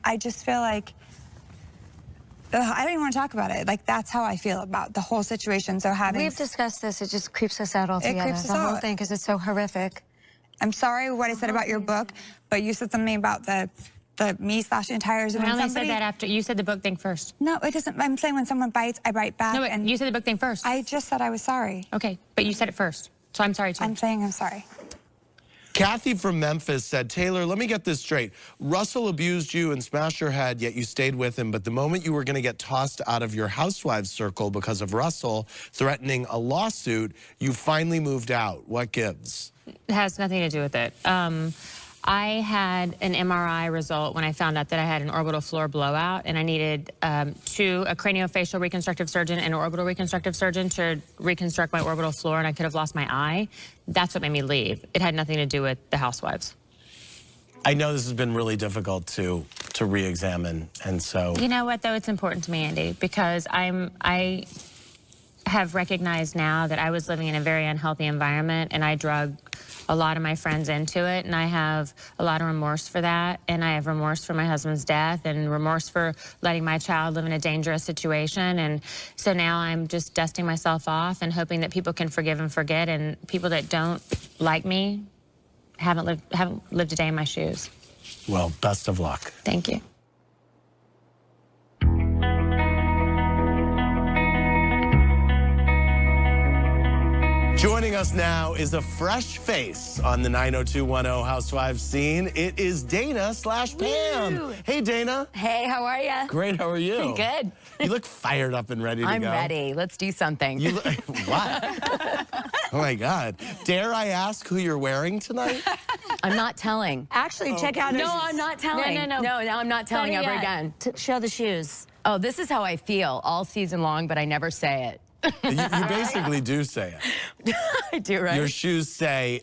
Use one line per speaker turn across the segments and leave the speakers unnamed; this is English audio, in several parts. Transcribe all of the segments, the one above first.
I just feel like I don't even want to talk about it. Like, that's how I feel about the whole situation. So
We've discussed this. It just creeps us out altogether.
It creeps us
the whole
out.
thing, because it's so horrific.
I'm sorry what I said about your book, but you said something about the me slashing tires.
I only said that after you said the book thing first.
No, it doesn't. I'm saying when someone bites, I bite back.
No, and you said the book thing first.
I just said I was sorry.
Okay, but you said it first, so I'm sorry too.
I'm saying I'm sorry.
Kathy from Memphis said, Taylor, let me get this straight. Russell abused you and smashed your head, yet you stayed with him. But the moment you were going to get tossed out of your Housewives circle because of Russell threatening a lawsuit, you finally moved out. What gives?
It has nothing to do with it. I had an MRI result when I found out that I had an orbital floor blowout, and I needed a craniofacial reconstructive surgeon and an orbital reconstructive surgeon to reconstruct my orbital floor, and I could have lost my eye. That's what made me leave. It had nothing to do with the Housewives.
I know this has been really difficult to re-examine, and so...
You know what, though? It's important to me, Andy, because I have recognized now that I was living in a very unhealthy environment, and I drug a lot of my friends into it, and I have a lot of remorse for that, and I have remorse for my husband's death and remorse for letting my child live in a dangerous situation. And so now I'm just dusting myself off and hoping that people can forgive and forget, and people that don't like me haven't lived a day in my shoes.
Well, best of luck.
Thank you.
Joining us now is a fresh face on the 90210 Housewives scene. It is Dana/Pam.
Woo.
Hey, Dana.
Hey, how are you?
Great, how are you?
Good.
You look fired up and ready to
I'm
go.
ready. Let's do something.
You look, what? Oh, my God. Dare I ask who you're wearing tonight?
I'm not telling.
Actually, check out her
No,
shoes.
I'm not telling.
No.
No, I'm not telling
Better
ever
yet,
again.
Show the shoes.
Oh, this is how I feel all season long, but I never say it.
You basically do say it.
I do, right?
Your shoes say,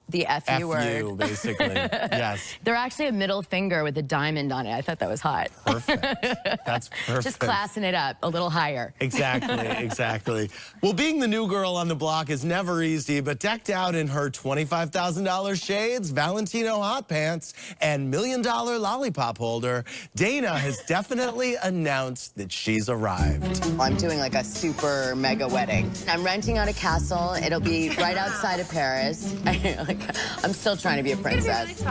the F you word.
F-U, basically. Yes.
They're actually a middle finger with a diamond on it. I thought that was hot.
Perfect. That's perfect.
Just classing it up a little higher.
Exactly, exactly. Well, being the new girl on the block is never easy, but decked out in her $25,000 shades, Valentino hot pants, and $1 million lollipop holder, Dana has definitely announced that she's arrived.
I'm doing like a super mega wedding. I'm renting out a castle. It'll be right outside of Paris. I'm still trying to be a princess.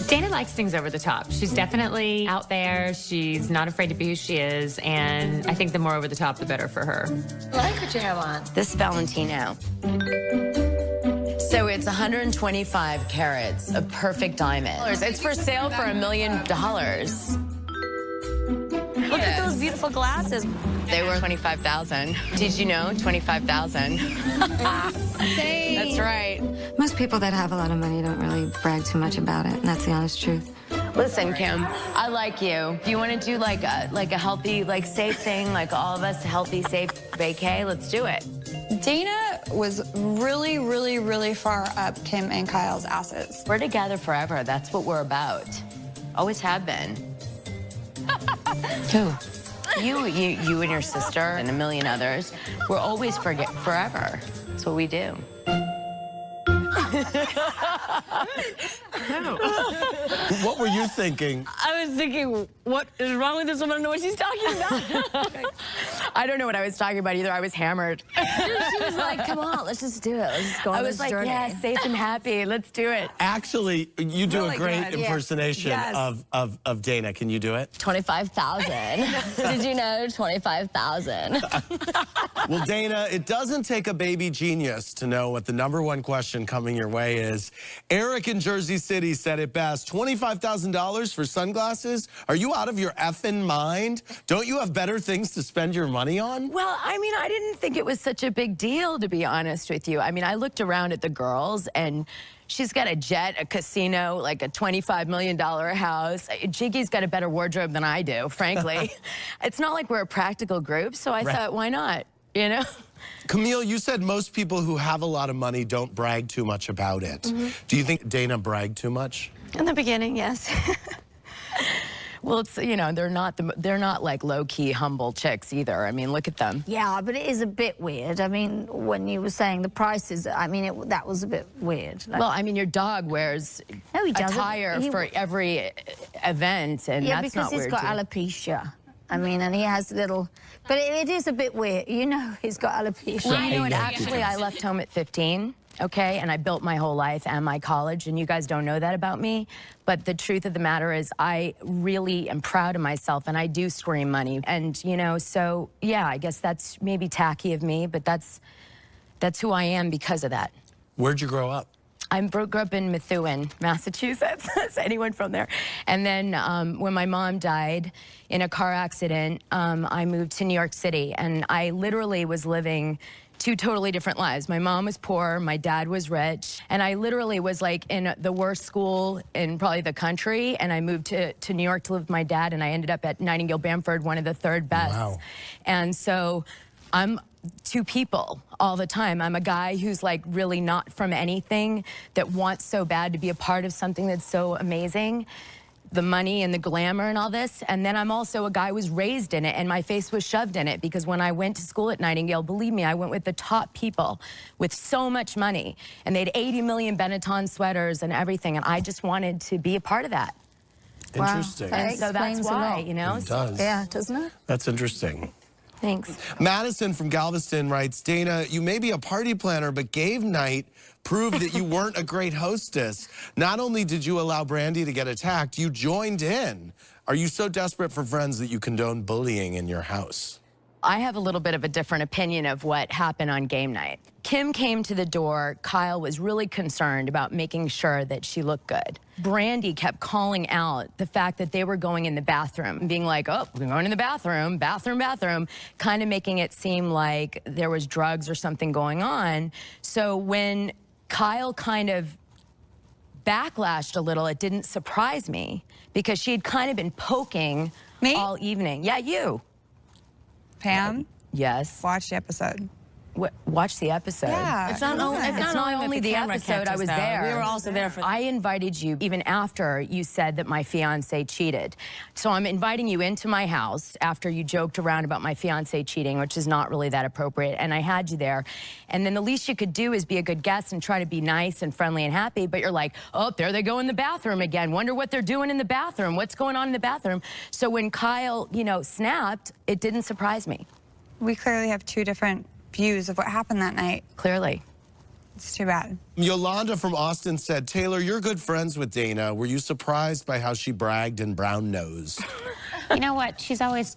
Dana likes things over the top. She's definitely out there. She's not afraid to be who she is, and I think the more over the top, the better for her.
I like what you have on.
This Valentino. So it's 125 carats of perfect diamond. It's for sale for $1 million.
Look at those beautiful glasses.
They were $25,000. Did you know? $25,000. That's right.
Most people that have a lot of money don't really brag too much about it, and that's the honest truth.
Listen, Kim, I like you. Do you want to do like a healthy, safe thing, like all of us, healthy, safe vacay? Let's do it.
Dana was really, really, really far up Kim and Kyle's asses.
We're together forever. That's what we're about. Always have been.
Who?
You and your sister and a million others. We'll always forget forever. That's what we do.
What were you thinking?
I was thinking, what is wrong with this woman? I don't know what she's talking about.
I don't know what I was talking about either. I was hammered.
She was like, come on, let's just do it. Let's just go on this journey.
Yeah, safe and happy. Let's do it.
Actually, you do
Really
a great
good, yeah.
impersonation
Yes.
of Dana. Can you do it?
25,000. Did you know 25,000?
Well, Dana, it doesn't take a baby genius to know what the #1 question coming your way is. Eric in Jersey City said it best. $25,000 for sunglasses? Are you out of your effing mind? Don't you have better things to spend your money on?
Well, I mean, I didn't think it was such a big deal, to be honest with you. I mean, I looked around at the girls, and she's got a jet, a casino, like a $25 million house. Jiggy's got a better wardrobe than I do, frankly. It's not like we're a practical group, so I thought, why not, you know?
Camille, you said most people who have a lot of money don't brag too much about it. Do you think Dana bragged too much?
In the beginning, yes.
Well, it's, you know, they're not like low-key humble chicks either. I mean, look at them.
Yeah, but it is a bit weird. I mean, when you were saying the prices, I mean, that was a bit weird. Like,
Well, I mean, your dog wears
No, he doesn't.
attire for every event, and
yeah,
that's
because
not
he's
weird
got
to you.
alopecia. I mean, and he has little, but it is a bit weird. You know, he's got alopecia.
Well, you know what? Actually, I left home at 15, okay? And I built my whole life and my college, and you guys don't know that about me. But the truth of the matter is I really am proud of myself, and I do scream money. And, you know, so, yeah, I guess that's maybe tacky of me, but that's who I am because of that.
Where'd you grow up?
I grew up in Methuen, Massachusetts. Is anyone from there? And then when my mom died in a car accident, I moved to New York City. And I literally was living two totally different lives. My mom was poor, my dad was rich. And I literally was like in the worst school in probably the country. And I moved to New York to live with my dad. And I ended up at Nightingale Bamford, one of the third best.
Wow.
And so I'm two people all the time. I'm a guy who's like really not from anything, that wants so bad to be a part of something that's so amazing, the money and the glamour and all this. And then I'm also a guy who was raised in it, and my face was shoved in it, because when I went to school at Nightingale, believe me, I went with the top people with so much money, and they had 80 million Benetton sweaters and everything, and I just wanted to be a part of that.
Interesting.
That
And so that's
explains a
why,
lot.
you know?
It does.
Yeah, doesn't it?
That's interesting.
Thanks.
Madison from Galveston writes, Dana, you may be a party planner, but game night proved that you weren't a great hostess. Not only did you allow Brandi to get attacked, you joined in. Are you so desperate for friends that you condone bullying in your house?
I have a little bit of a different opinion of what happened on game night. Kim came to the door. Kyle was really concerned about making sure that she looked good. Brandi kept calling out the fact that they were going in the bathroom, being like, oh, we're going in the bathroom, bathroom, kind of making it seem like there was drugs or something going on. So when Kyle kind of backlashed a little, it didn't surprise me, because she had kind of been poking
Me?
all evening. Yeah, you.
Pam,
Yes.
watch the episode.
Watch the episode.
Yeah.
It's not
only the episode. I was there.
We were also there for.
I invited you even after you said that my fiance cheated. So I'm inviting you into my house after you joked around about my fiance cheating, which is not really that appropriate. And I had you there. And then the least you could do is be a good guest and try to be nice and friendly and happy. But you're like, oh, there they go in the bathroom again. Wonder what they're doing in the bathroom. What's going on in the bathroom? So when Kyle, you know, snapped, it didn't surprise me.
We clearly have two different views of what happened that night.
Clearly.
It's too bad.
Yolanda from Austin said, Taylor, you're good friends with Dana. Were you surprised by how she bragged in brown nose?
You know what? She's always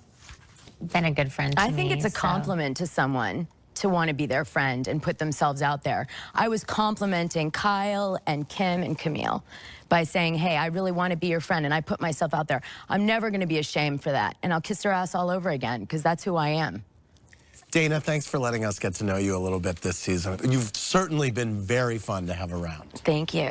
been a good friend to me.
I think it's a
so-
compliment to someone to want to be their friend and put themselves out there. I was complimenting Kyle and Kim and Camille by saying, hey, I really want to be your friend, and I put myself out there. I'm never going to be ashamed for that, and I'll kiss her ass all over again, because that's who I am.
Dana, thanks for letting us get to know you a little bit this season. You've certainly been very fun to have around.
Thank you.